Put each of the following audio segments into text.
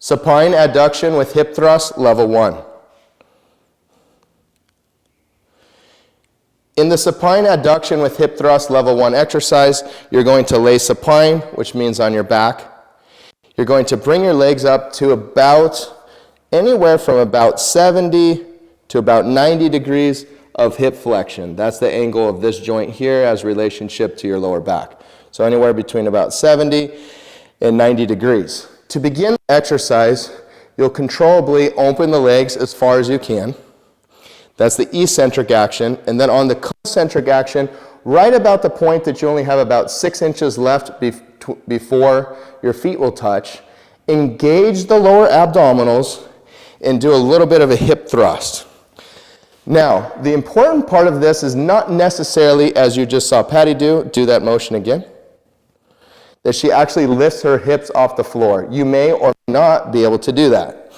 Supine adduction with hip thrust, level 1. In the supine adduction with hip thrust level 1 exercise, you're going to lay supine, which means on your back. You're going to bring your legs up to about anywhere from about 70 to about 90 degrees of hip flexion. That's the angle of this joint here as relationship to your lower back. So anywhere between about 70 and 90 degrees. To begin the exercise, you'll controllably open the legs as far as you can. That's the eccentric action. And then on the concentric action, right about the point that you only have about 6 inches left before your feet will touch, engage the lower abdominals and do a little bit of a hip thrust. Now, the important part of this is not necessarily, as you just saw Patty do that motion again, that she actually lifts her hips off the floor. You may or may not be able to do that.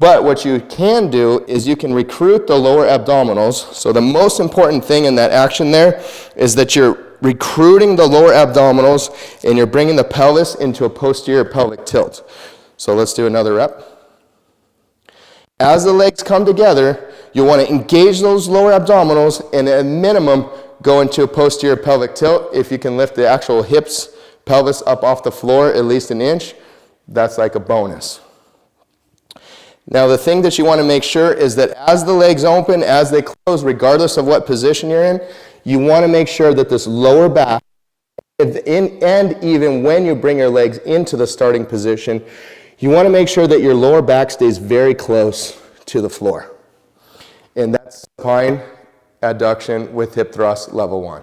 But what you can do is you can recruit the lower abdominals. So the most important thing in that action there is that you're recruiting the lower abdominals and you're bringing the pelvis into a posterior pelvic tilt. So let's do another rep. As the legs come together, you want to engage those lower abdominals and at minimum go into a posterior pelvic tilt. If you can lift the actual hips, pelvis up off the floor at least an inch, that's like a bonus. Now the thing that you want to make sure is that as the legs open, as they close, regardless of what position you're in, you want to make sure that this lower back, and even when you bring your legs into the starting position, you want to make sure that your lower back stays very close to the floor. And that's supine adduction with hip thrust level 1.